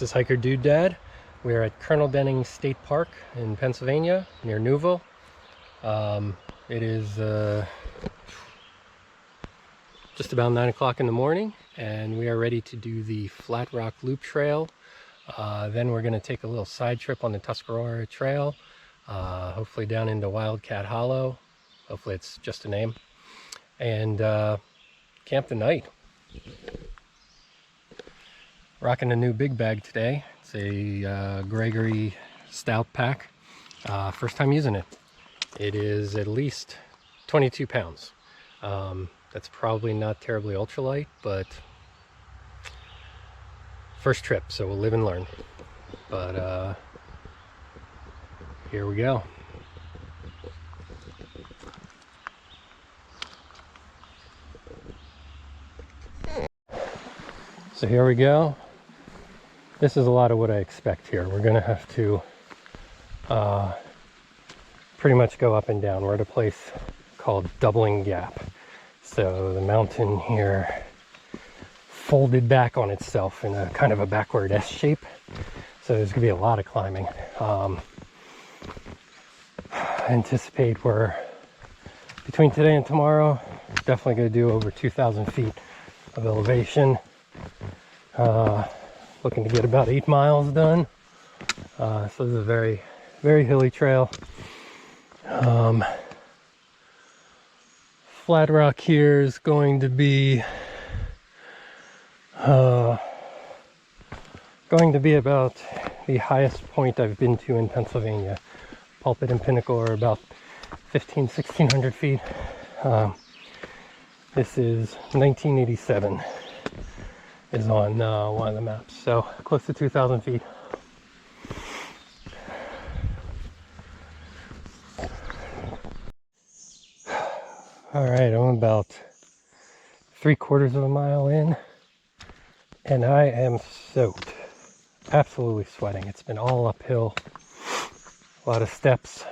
This is Hiker Dude Dad. We're at Colonel Denning State Park in Pennsylvania, near Newville. It is just about 9 o'clock in the morning, and we are ready to do the Flat Rock Loop Trail. Then we're going to take a little side trip on the Tuscarora Trail, hopefully down into Wildcat Hollow. Hopefully it's just a name. And camp the night. Rocking a new big bag today. It's a Gregory Stout pack. First time using it. It is at least 22 pounds. That's probably not terribly ultralight, but first trip, so we'll live and learn. But here we go. So here we go. This is a lot of what I expect here. We're gonna have to pretty much go up and down. We're at a place called Doubling Gap. So the mountain here folded back on itself in a kind of a backward S shape. So there's gonna be a lot of climbing. I anticipate we're between today and tomorrow, definitely gonna do over 2,000 feet of elevation. Looking to get about 8 miles done. So this is a very, very hilly trail. Flat Rock here is going to be about the highest point I've been to in Pennsylvania. Pulpit and Pinnacle are about 1,600 feet. This is 1987. Is on one of the maps, so close to 2,000 feet. All right, I'm about 3/4 of a mile in, and I am soaked, absolutely sweating. It's been all uphill, a lot of steps,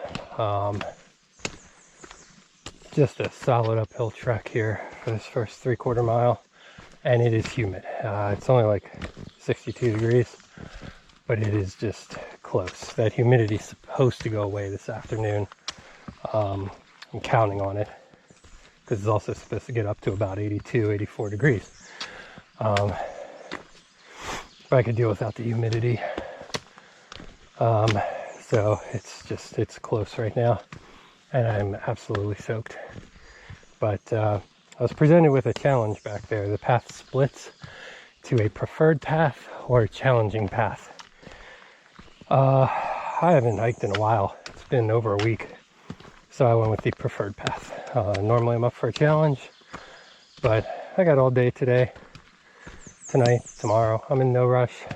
just a solid uphill trek here for this first 3/4 mile. And it is humid. It's only like 62 degrees, but it is just close. That humidity is supposed to go away this afternoon. I'm counting on it because it's also supposed to get up to about 82, 84 degrees. But I could deal without the humidity. So it's close right now, and I'm absolutely soaked. But I was presented with a challenge back there. The path splits to a preferred path or a challenging path. I haven't hiked in a while. It's been over a week. So I went with the preferred path. Normally I'm up for a challenge, but I got all day today, tonight, tomorrow. I'm in no rush.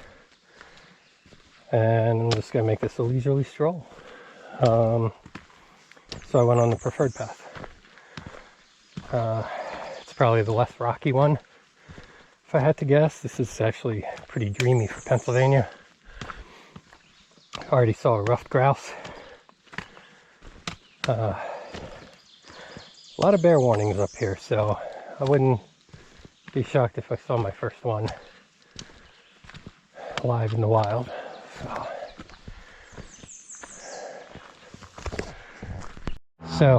And I'm just gonna make this a leisurely stroll. So I went on the preferred path. Probably the less rocky one. If I had to guess, this is actually pretty dreamy for Pennsylvania. I already saw a ruffed grouse. A lot of bear warnings up here, so I wouldn't be shocked if I saw my first one live in the wild. So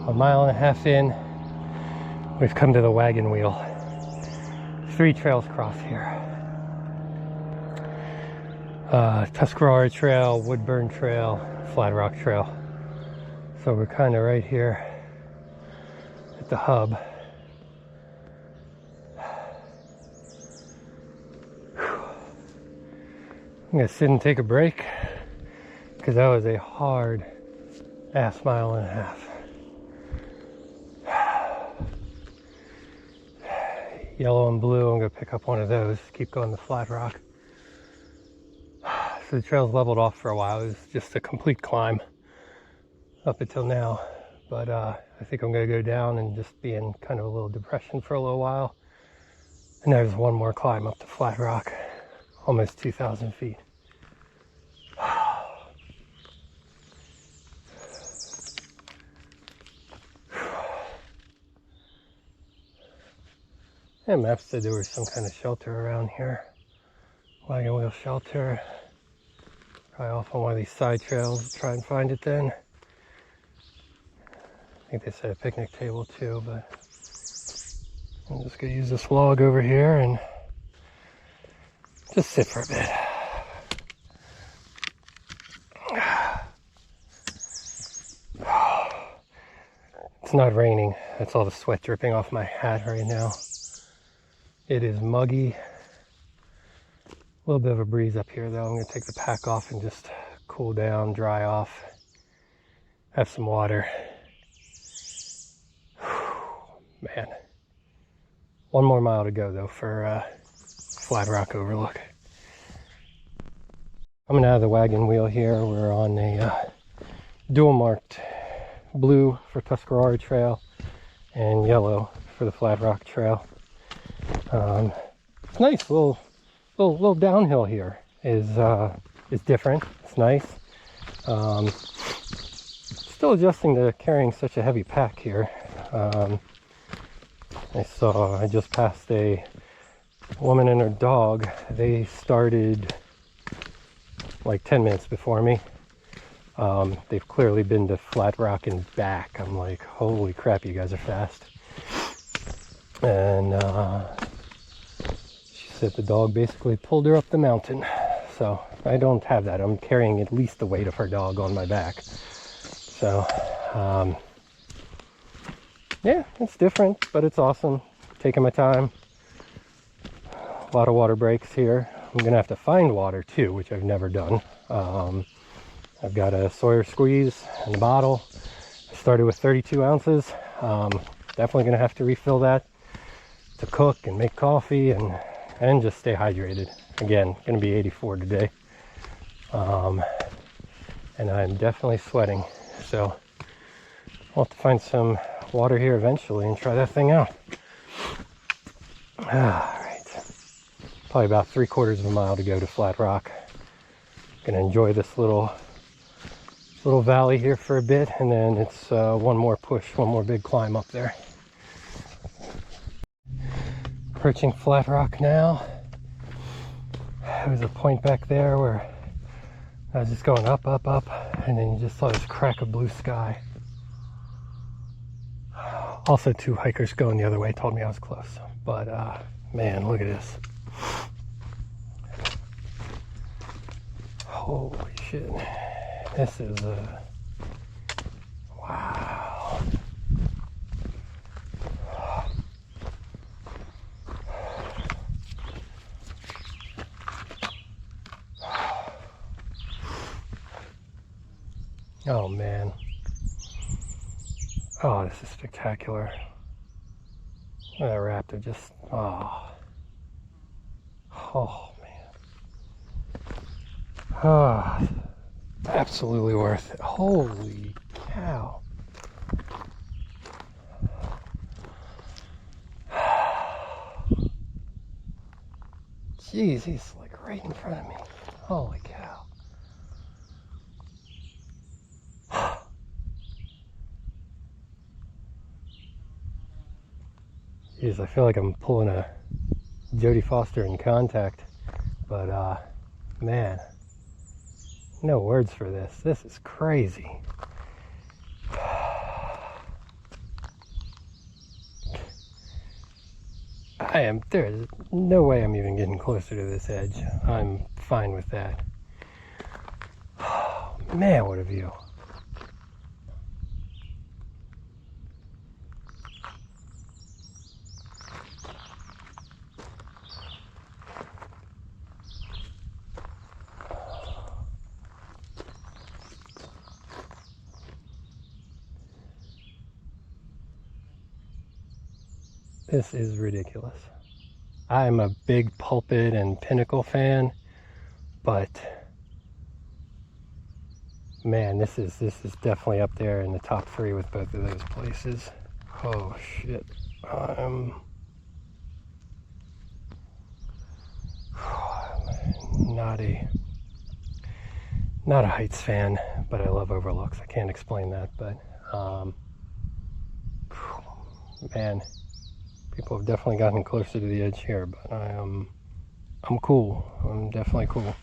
1.5 miles in, we've come to the wagon wheel. 3 trails cross here. Tuscarora Trail, Woodburn Trail, Flat Rock Trail. So we're kind of right here at the hub. I'm gonna sit and take a break because that was a hard ass 1.5 miles. Yellow and blue, I'm gonna pick up one of those, keep going to Flat Rock. So the trail's leveled off for a while. It was just a complete climb up until now, but I think I'm gonna go down and just be in kind of a little depression for a little while. And there's one more climb up to Flat Rock, almost 2,000 feet. Yeah, map said there was some kind of shelter around here. wagon wheel shelter. Probably off on one of these side trails. Try and find it then. I think they said a picnic table too, but I'm just gonna use this log over here and just sit for a bit. It's not raining. That's all the sweat dripping off my hat right now. It is muggy. A little bit of a breeze up here though. I'm gonna take the pack off and just cool down, dry off, have some water. Man. One more mile to go though for Flat Rock Overlook. Coming out of the wagon wheel here, we're on a dual marked blue for Tuscarora Trail and yellow for the Flat Rock Trail. It's nice, little downhill here is different. It's nice. Still adjusting to carrying such a heavy pack here. I just passed a woman and her dog. They started like 10 minutes before me. They've clearly been to Flat Rock and back. I'm like, holy crap, you guys are fast. And she said the dog basically pulled her up the mountain. So I don't have that. I'm carrying at least the weight of her dog on my back. So yeah, it's different, but it's awesome. Taking my time. A lot of water breaks here. I'm gonna have to find water too, which I've never done. I've got a Sawyer squeeze in the bottle. I started with 32 ounces. Definitely gonna have to refill that to cook and make coffee and just stay hydrated. Again, gonna be 84 today. And I'm definitely sweating. So I'll have to find some water here eventually and try that thing out. All right, probably about 3/4 of a mile to go to Flat Rock. Gonna enjoy this little valley here for a bit, and then it's one more push, one more big climb up there. Approaching Flat Rock now. There was a point back there where I was just going up, and then you just saw this crack of blue sky. Also, 2 hikers going the other way told me I was close, but man, look at this. Holy shit. This is wow. Oh man. Oh, this is spectacular. That raptor just, oh man. Oh, absolutely worth it. Holy cow. Jeez, he's like right in front of me. Holy cow. Jeez, I feel like I'm pulling a Jodie Foster in Contact, but man, no words for this. This is crazy. There's no way I'm even getting closer to this edge. I'm fine with that. Man, what a view. This is ridiculous. I'm a big Pulpit and Pinnacle fan, but man, this is definitely up there in the top 3 with both of those places. Oh shit. I'm not a heights fan, but I love overlooks. I can't explain that, but man, people have definitely gotten closer to the edge here, but I am I'm cool. I'm definitely cool.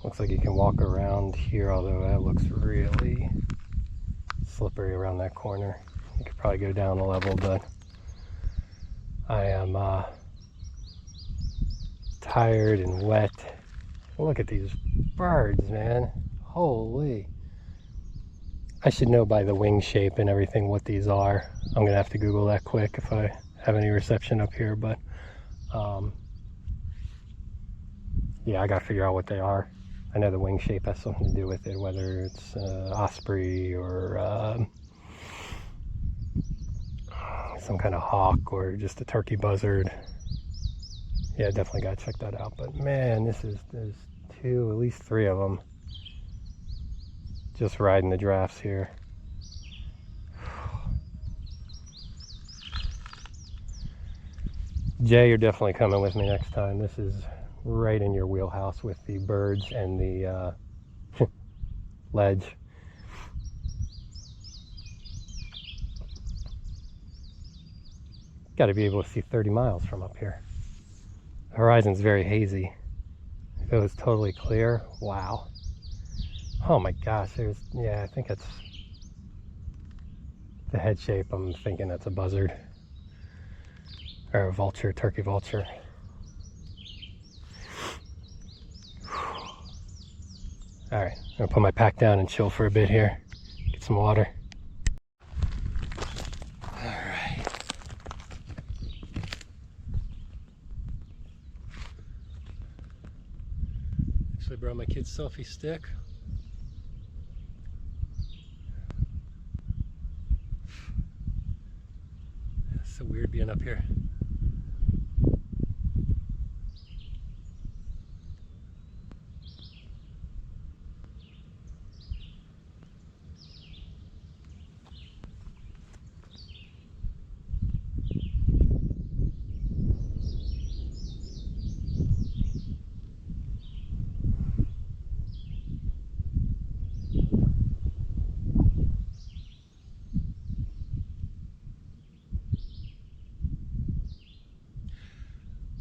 Looks like you can walk around here, although that looks really slippery around that corner. You could probably go down a level, but I am tired and wet. Look at these birds, man. Holy. I should know by the wing shape and everything what these are. I'm gonna have to Google that quick if I have any reception up here, but yeah, I gotta figure out what they are. I know the wing shape has something to do with it, whether it's osprey or some kind of hawk or just a turkey buzzard. Yeah, definitely gotta check that out. But man, there's two, at least three of them just riding the drafts here. Jay, you're definitely coming with me next time. This is right in your wheelhouse with the birds and the ledge. Got to be able to see 30 miles from up here. The horizon's very hazy. If it was totally clear, wow. Oh my gosh, yeah, I think it's the head shape. I'm thinking that's a buzzard or a vulture, turkey vulture. All right, I'm gonna put my pack down and chill for a bit here. Get some water. All right. Actually brought my kid's selfie stick. It's so weird being up here.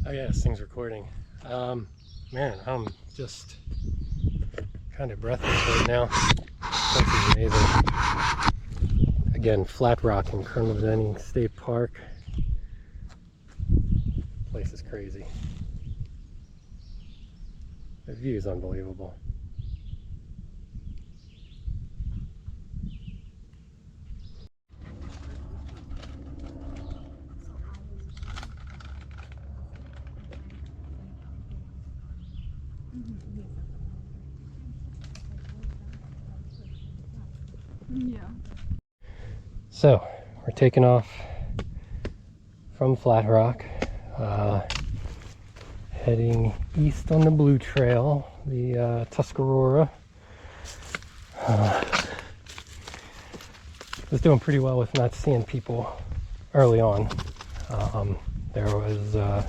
Oh yeah, this thing's recording. Man, I'm just kind of breathless right now. This is amazing. Again, Flat Rock in Colonel Denning State Park. Place is crazy. The view is unbelievable. Yeah. So, we're taking off from Flat Rock, heading east on the Blue Trail, the Tuscarora. Was doing pretty well with not seeing people early on. There was, at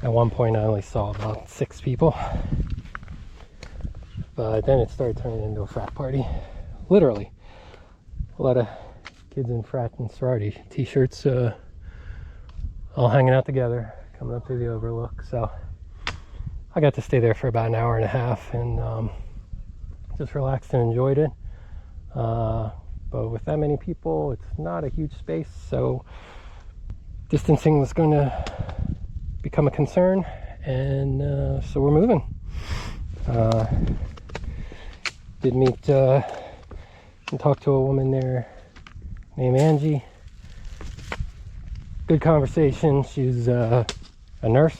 one point I only saw about 6 people, but then it started turning into a frat party. Literally, a lot of kids in frat and sorority t-shirts, all hanging out together, coming up to the overlook. So I got to stay there for about an hour and a half and just relaxed and enjoyed it. But with that many people, it's not a huge space, so distancing was going to become a concern, and so we're moving. Did meet and talk to a woman there named Angie. Good conversation. She's a nurse,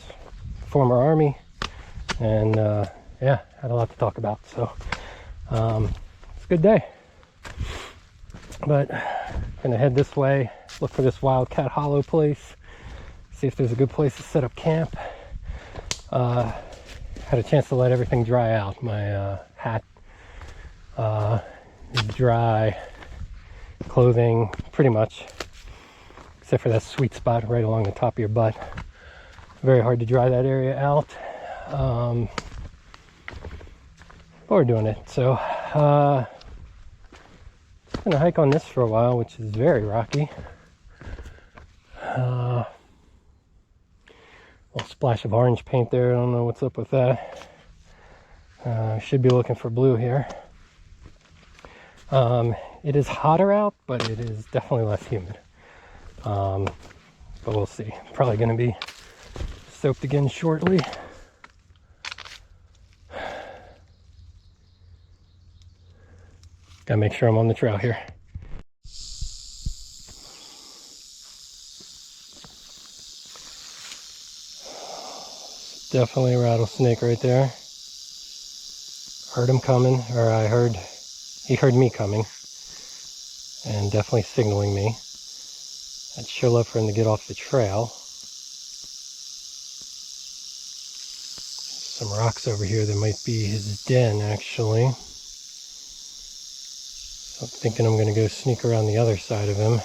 former Army, and yeah, had a lot to talk about. So it's a good day. But gonna head this way, look for this Wildcat Hollow place, see if there's a good place to set up camp. Had a chance to let everything dry out. My hat is dry, clothing pretty much, except for that sweet spot right along the top of your butt. Very hard to dry that area out, but we're doing it. So just gonna hike on this for a while, which is very rocky. splash of orange paint there. I don't know what's up with that. Should be looking for blue here. It is hotter out, but it is definitely less humid. But we'll see. Probably going to be soaked again shortly. Gotta make sure I'm on the trail here. Definitely a rattlesnake right there. Heard him coming, or he heard me coming, and definitely signaling me. I'd sure love for him to get off the trail. Some rocks over here that might be his den, actually. So I'm thinking I'm going to go sneak around the other side of him,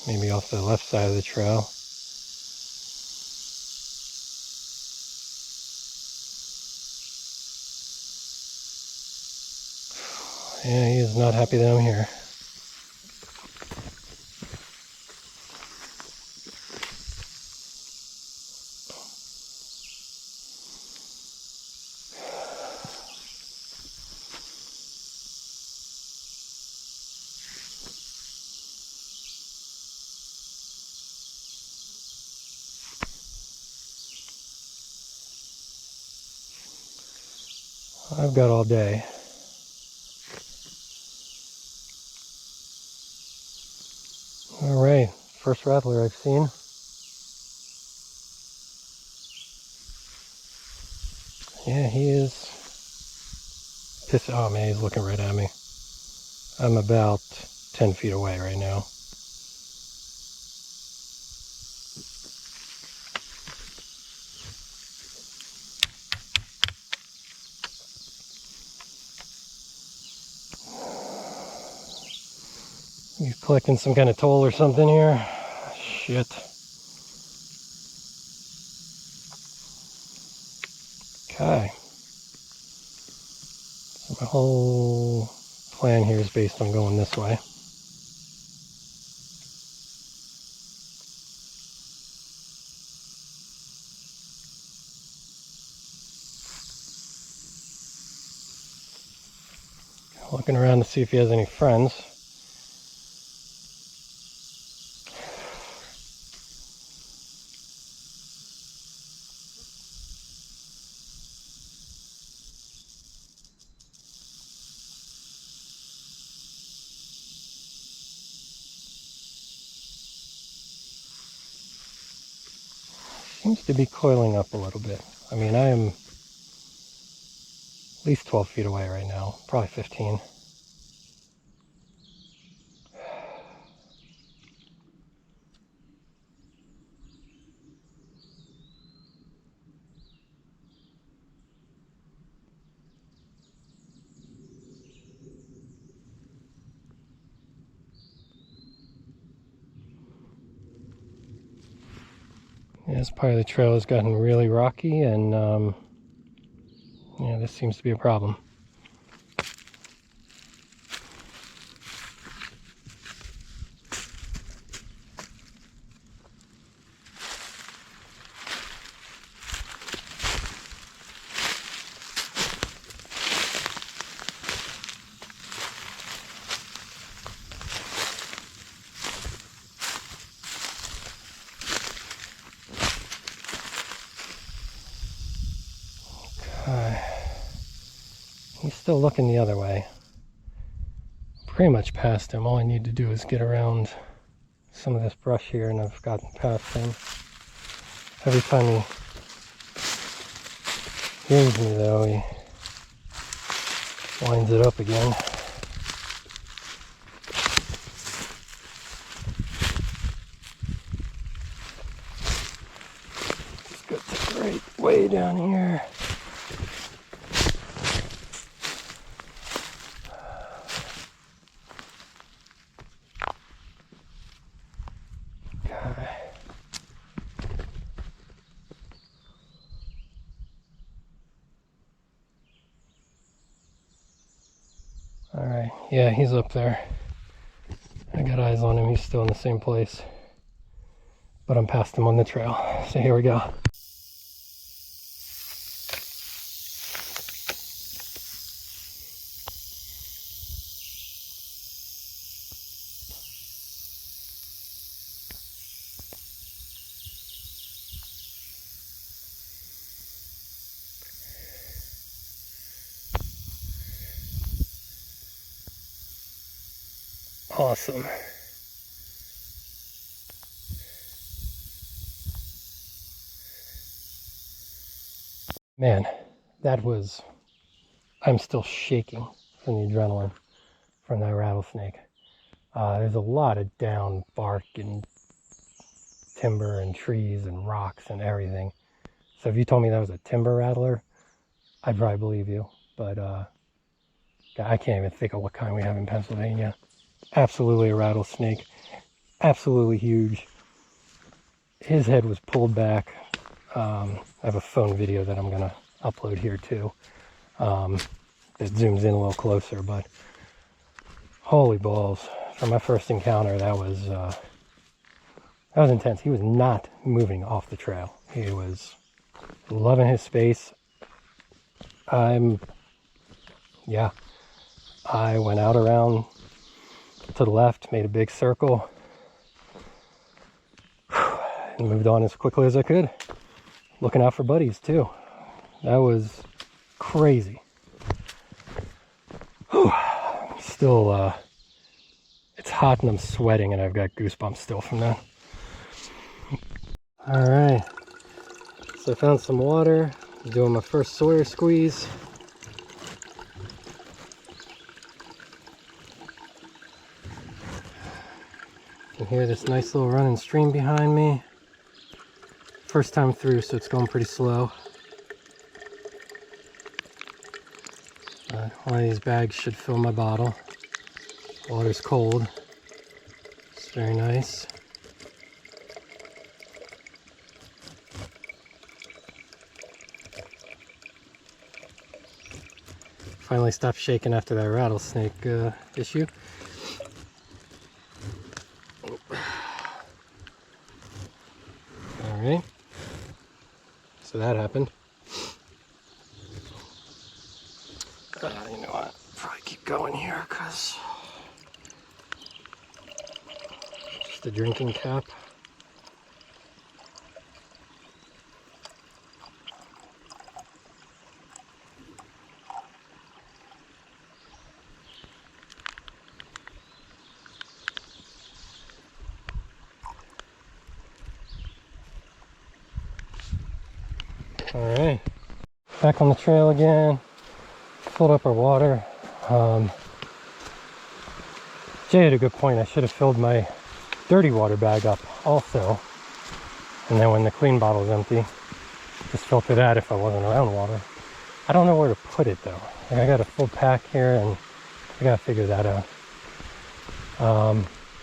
maybe off the left side of the trail. Yeah, he is not happy that I'm here. I've got all day. Alright, first rattler I've seen. Yeah, he is pissed. Oh man, he's looking right at me. I'm about 10 feet away right now. He's collecting some kind of toll or something here. Shit. Okay. So my whole plan here is based on going this way. Looking around to see if he has any friends. Seems to be coiling up a little bit. I mean, I am at least 12 feet away right now, probably 15. Yeah, this part of the trail has gotten really rocky, and yeah, this seems to be a problem. He's still looking the other way. Pretty much past him. All I need to do is get around some of this brush here and I've gotten past him. Every time he hears me though, he winds it up again. He's got the right way down here. Alright, yeah, he's up there. I got eyes on him, he's still in the same place. But I'm past him on the trail, so here we go. Awesome. Man, that was, I'm still shaking from the adrenaline from that rattlesnake. There's a lot of down bark and timber and trees and rocks and everything. So if you told me that was a timber rattler, I'd probably believe you. But I can't even think of what kind we have in Pennsylvania. Absolutely a rattlesnake. Absolutely huge. His head was pulled back. I have a phone video that I'm going to upload here too. That zooms in a little closer, but holy balls. For my first encounter, that was intense. He was not moving off the trail. He was loving his space. I went out around to the left, made a big circle, and moved on as quickly as I could. Looking out for buddies too. That was crazy. Still, it's hot and I'm sweating and I've got goosebumps still from that. All right, so I found some water. I'm doing my first Sawyer squeeze. You can hear this nice little running stream behind me. First time through, so it's going pretty slow. One of these bags should fill my bottle. Water's cold. It's very nice. Finally stopped shaking after that rattlesnake issue. Alright. So that happened. You know what? Probably keep going here because just a drinking cap. Alright, back on the trail again, filled up our water. Jay had a good point. I should have filled my dirty water bag up also, and then when the clean bottle's empty, just filter that if I wasn't around water. I don't know where to put it though. Like, I got a full pack here and I gotta figure that out.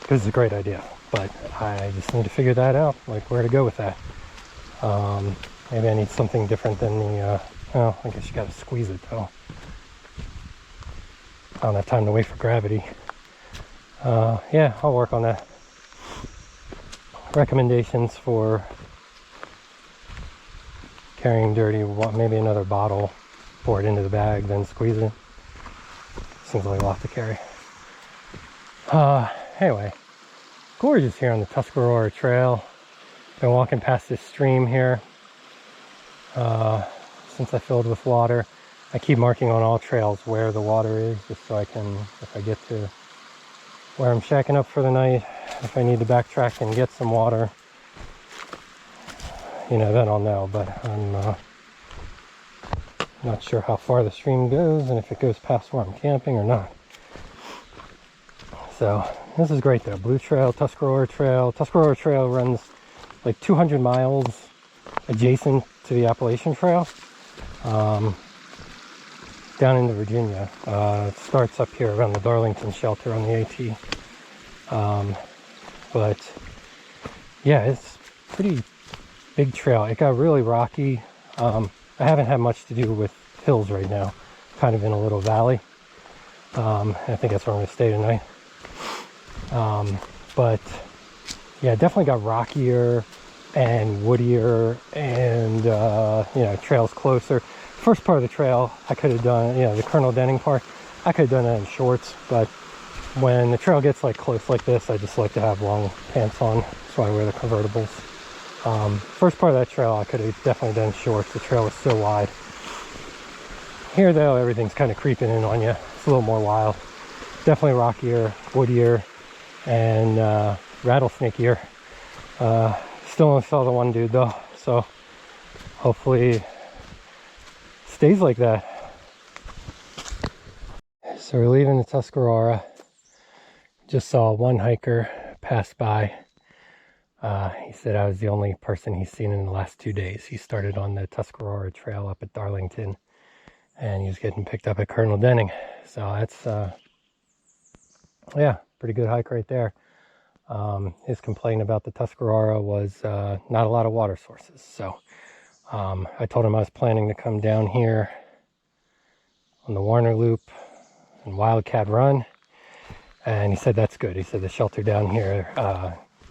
Because it's a great idea, but I just need to figure that out, like where to go with that. Maybe I need something different than the, well, I guess you gotta squeeze it though. I don't have time to wait for gravity. Yeah, I'll work on that. Recommendations for carrying dirty, maybe another bottle, pour it into the bag, then squeeze it. Seems like a lot to carry. Anyway, gorgeous here on the Tuscarora Trail. Been walking past this stream here. Since I filled with water, I keep marking on all trails where the water is, just so I can, if I get to where I'm shacking up for the night, if I need to backtrack and get some water, you know, then I'll know. But I'm not sure how far the stream goes and if it goes past where I'm camping or not. So this is great though. Blue Trail, Tuscarora Trail. Tuscarora Trail runs like 200 miles adjacent to the Appalachian Trail, down into Virginia. It starts up here around the Darlington shelter on the AT. But yeah, it's pretty big trail. It got really rocky. I haven't had much to do with hills right now. Kind of in a little valley. I think that's where I'm going to stay tonight. But yeah, definitely got rockier and woodier, and you know, trails closer. First part of the trail I could have done, you know, the Colonel Denning part, I could have done that in shorts, but when the trail gets like close like this, I just like to have long pants on. That's why I wear the convertibles. First part of that trail I could have definitely done shorts. The trail was so wide. Here though, everything's kind of creeping in on you. It's a little more wild. Definitely rockier, woodier. and rattlesnake ear. Still only saw the one dude though, so hopefully stays like that. So we're leaving the Tuscarora. Just saw one hiker pass by. He said I was the only person he's seen in the last 2 days. He started on the Tuscarora Trail up at Darlington, and he was getting picked up at Colonel Denning. So that's, yeah, pretty good hike right there. His complaint about the Tuscarora was not a lot of water sources. So I told him I was planning to come down here on the Warner Loop and Wildcat Run. And he said that's good. He said the shelter down here,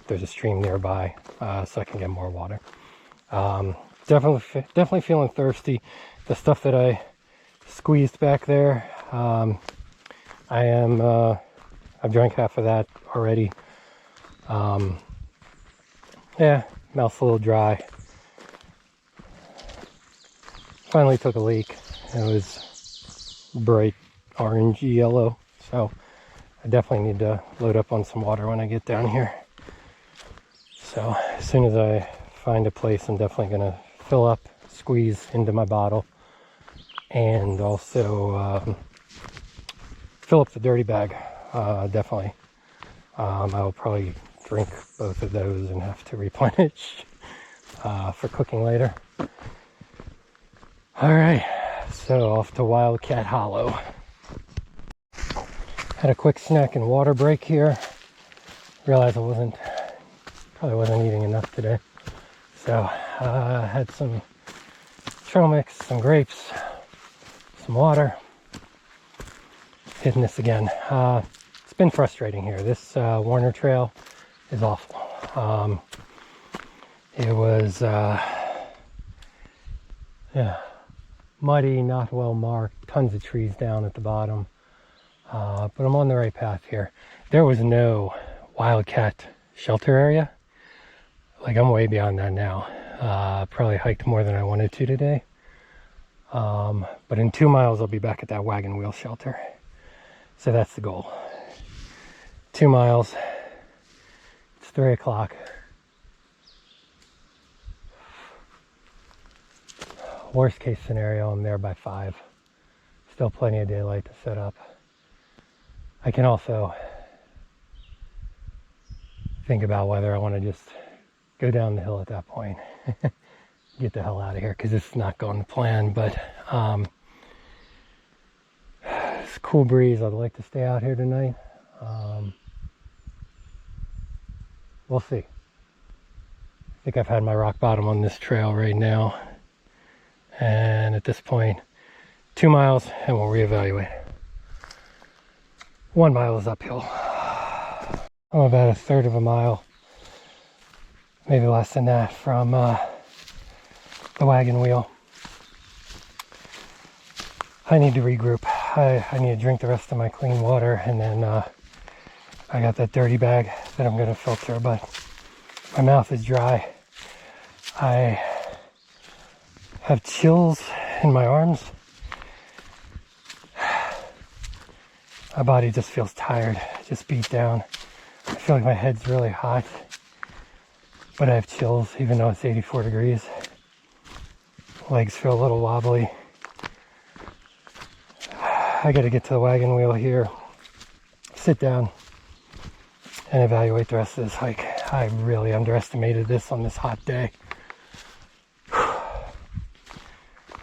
there's a stream nearby, so I can get more water. Definitely feeling thirsty. The stuff that I squeezed back there, I've drank half of that already. Yeah, mouth's a little dry. Finally took a leak. It was bright orange yellow, so I definitely need to load up on some water when I get down here. So as soon as I find a place, I'm definitely going to fill up, squeeze into my bottle, and also fill up the dirty bag. Definitely. I'll probably drink both of those and have to replenish for cooking later. All right, so off to Wildcat Hollow. Had a quick snack and water break here. Realized I probably wasn't eating enough today. So had some trail mix, some grapes, some water. Hitting this again. It's been frustrating here. This Warner Trail is awful. It was yeah, muddy, not well marked, tons of trees down at the bottom. But I'm on the right path here. There was no wildcat shelter area. Like, I'm way beyond that now. Probably hiked more than I wanted to today. But in 2 miles, I'll be back at that wagon wheel shelter. So that's the goal. 2 miles. It's 3 o'clock. Worst case scenario, I'm there by 5. Still plenty of daylight to set up. I can also think about whether I want to just go down the hill at that point. Get the hell out of here, because it's not going to plan. But it's a cool breeze. I'd like to stay out here tonight. We'll see. I think I've had my rock bottom on this trail right now. And at this point, 2 miles and we'll reevaluate. 1 mile is uphill. I'm about a third of a mile, maybe less than that, from the wagon wheel. I need to regroup. I need to drink the rest of my clean water, and then I got that dirty bag that I'm going to filter, but my mouth is dry. I have chills in my arms. My body just feels tired, just beat down. I feel like my head's really hot, but I have chills even though it's 84 degrees. Legs feel a little wobbly. I gotta get to the wagon wheel here, sit down, and evaluate the rest of this hike. I really underestimated this on this hot day.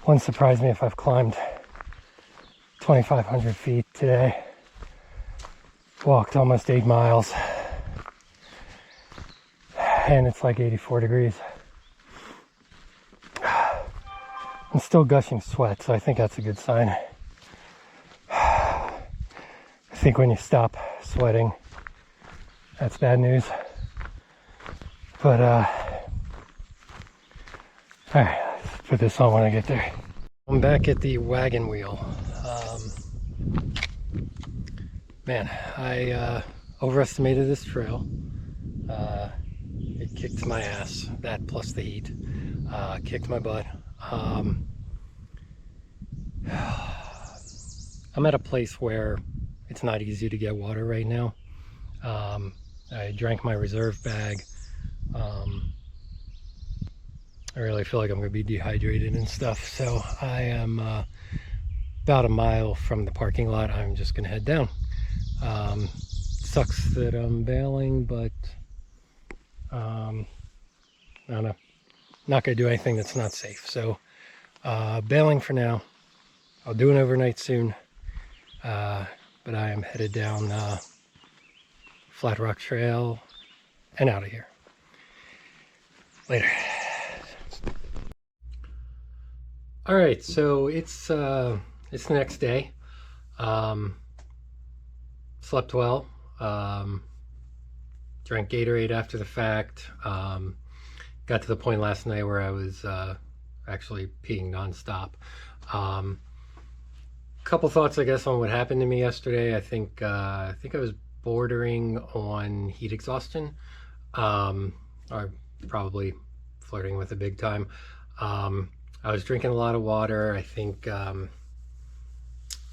Wouldn't surprise me if I've climbed 2,500 feet today. Walked almost 8 miles. And it's like 84 degrees. I'm still gushing sweat, so I think that's a good sign. I think when you stop sweating, that's bad news. But, alright, let's put this on when I get there. I'm back at the wagon wheel. Man, I overestimated this trail. It kicked my ass, that plus the heat. Kicked my butt. I'm at a place where it's not easy to get water right now. I drank my reserve bag. I really feel like I'm going to be dehydrated and stuff, so I am about a mile from the parking lot. I'm just going to head down. Sucks that I'm bailing, but I don't know. Not going to do anything that's not safe. So bailing for now. I'll do an overnight soon, but I am headed down Flat Rock Trail and out of here. Later. All right, so it's the next day. Slept well. Drank Gatorade after the fact. Got to the point last night where I was actually peeing nonstop. Couple thoughts, I guess, on what happened to me yesterday. I think I was bordering on heat exhaustion, or probably flirting with it big time. I was drinking a lot of water. I think I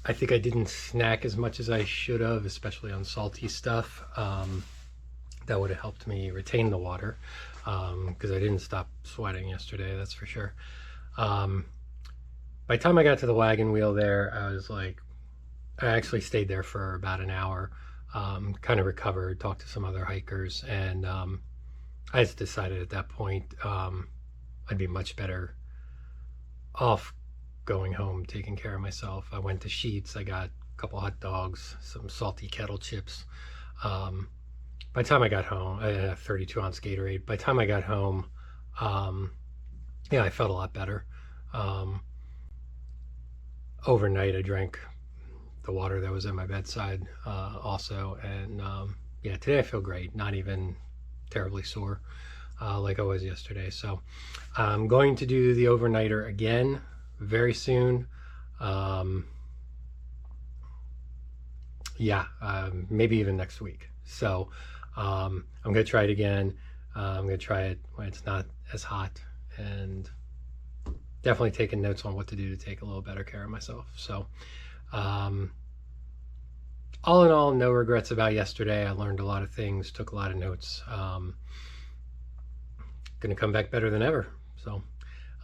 didn't snack as much as I should have, especially on salty stuff. That would have helped me retain the water, because I didn't stop sweating yesterday, that's for sure. By the time I got to the wagon wheel there, I was like, I actually stayed there for about an hour, kind of recovered, talked to some other hikers, and I just decided at that point I'd be much better off going home, taking care of myself. I went to Sheetz, I got a couple hot dogs, some salty kettle chips. By the time I got home, I had a 32-ounce Gatorade. By the time I got home, yeah, I felt a lot better. Overnight, I drank the water that was at my bedside also, and yeah, today I feel great, not even terribly sore like I was yesterday. So I'm going to do the overnighter again very soon. Yeah, maybe even next week. So I'm gonna try it again. I'm gonna try it when it's not as hot, and definitely taking notes on what to do to take a little better care of myself. So all in all, no regrets about yesterday. I learned a lot of things, took a lot of notes. Gonna come back better than ever. So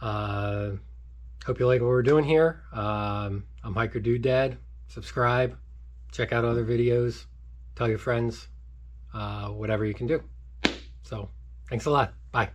hope you like what we're doing here. I'm Hiker Dude Dad. Subscribe, check out other videos, tell your friends, whatever you can do. So thanks a lot. Bye.